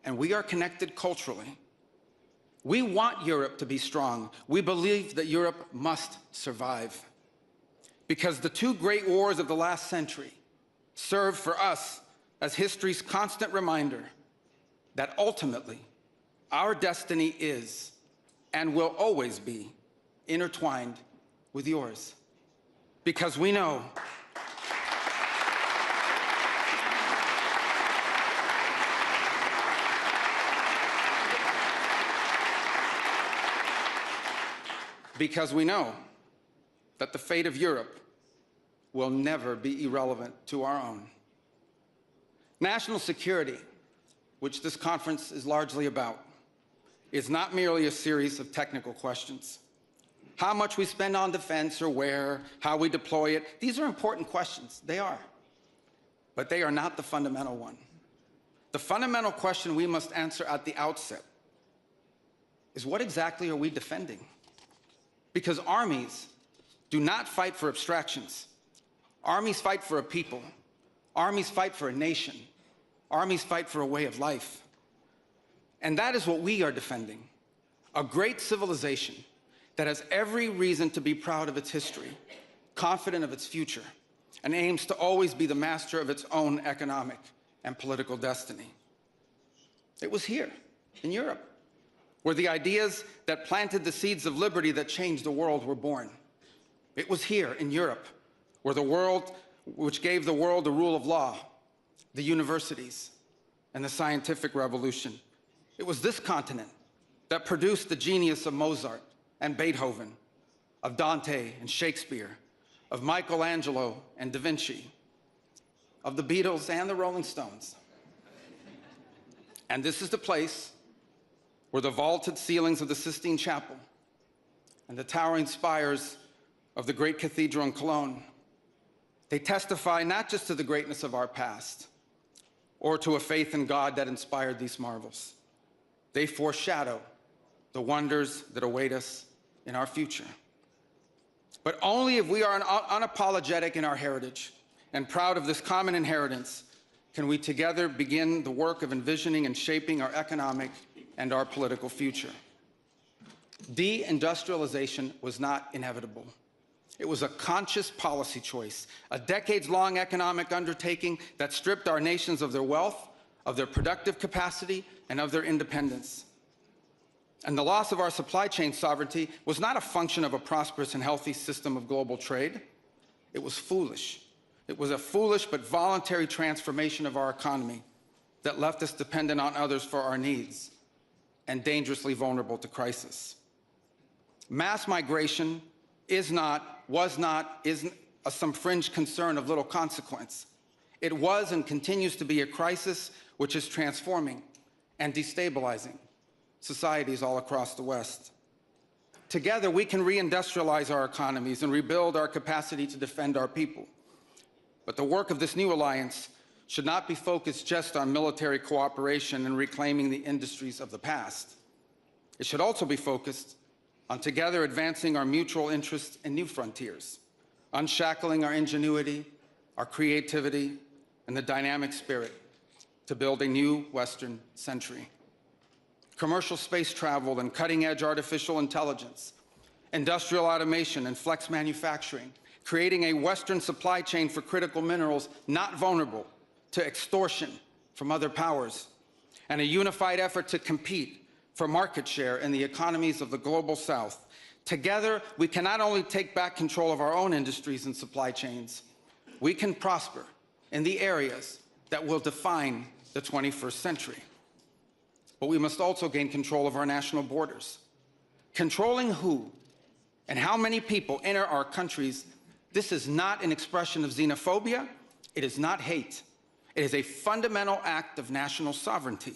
and we are connected culturally. We want Europe to be strong. We believe that Europe must survive. Because the two great wars of the last century serve for us as history's constant reminder that ultimately our destiny is and will always be intertwined with yours. Because we know that the fate of Europe will never be irrelevant to our own. National security, which this conference is largely about, is not merely a series of technical questions. How much we spend on defense or where, how we deploy it, these are important questions, they are. But they are not the fundamental one. The fundamental question we must answer at the outset is, what exactly are we defending? Because armies do not fight for abstractions. Armies fight for a people. Armies fight for a nation. Armies fight for a way of life. And that is what we are defending. A great civilization that has every reason to be proud of its history, confident of its future, and aims to always be the master of its own economic and political destiny. It was here, in Europe, where the ideas that planted the seeds of liberty that changed the world were born. It was here, in Europe, which gave the world the rule of law, the universities, and the scientific revolution. It was this continent that produced the genius of Mozart and Beethoven, of Dante and Shakespeare, of Michelangelo and Da Vinci, of the Beatles and the Rolling Stones. And this is the place where the vaulted ceilings of the Sistine Chapel and the towering spires of the great cathedral in Cologne, they testify not just to the greatness of our past or to a faith in God that inspired these marvels. They foreshadow the wonders that await us in our future. But only if we are unapologetic in our heritage and proud of this common inheritance can we together begin the work of envisioning and shaping our economic and our political future. Deindustrialization was not inevitable. It was a conscious policy choice, a decades-long economic undertaking that stripped our nations of their wealth, of their productive capacity, and of their independence. And the loss of our supply chain sovereignty was not a function of a prosperous and healthy system of global trade. It was foolish. It was a foolish but voluntary transformation of our economy that left us dependent on others for our needs and dangerously vulnerable to crisis. Mass migration isn't some fringe concern of little consequence. It was and continues to be a crisis which is transforming and destabilizing societies all across the West. Together, we can reindustrialize our economies and rebuild our capacity to defend our people. But the work of this new alliance should not be focused just on military cooperation and reclaiming the industries of the past. It should also be focused on together advancing our mutual interests in new frontiers, unshackling our ingenuity, our creativity, and the dynamic spirit to build a new Western century. Commercial space travel and cutting-edge artificial intelligence, industrial automation and flex manufacturing, creating a Western supply chain for critical minerals not vulnerable to extortion from other powers, and a unified effort to compete for market share in the economies of the global South. Together, we can not only take back control of our own industries and supply chains, we can prosper in the areas that will define the 21st century. But we must also gain control of our national borders. Controlling who and how many people enter our countries, this is not an expression of xenophobia, it is not hate. It is a fundamental act of national sovereignty.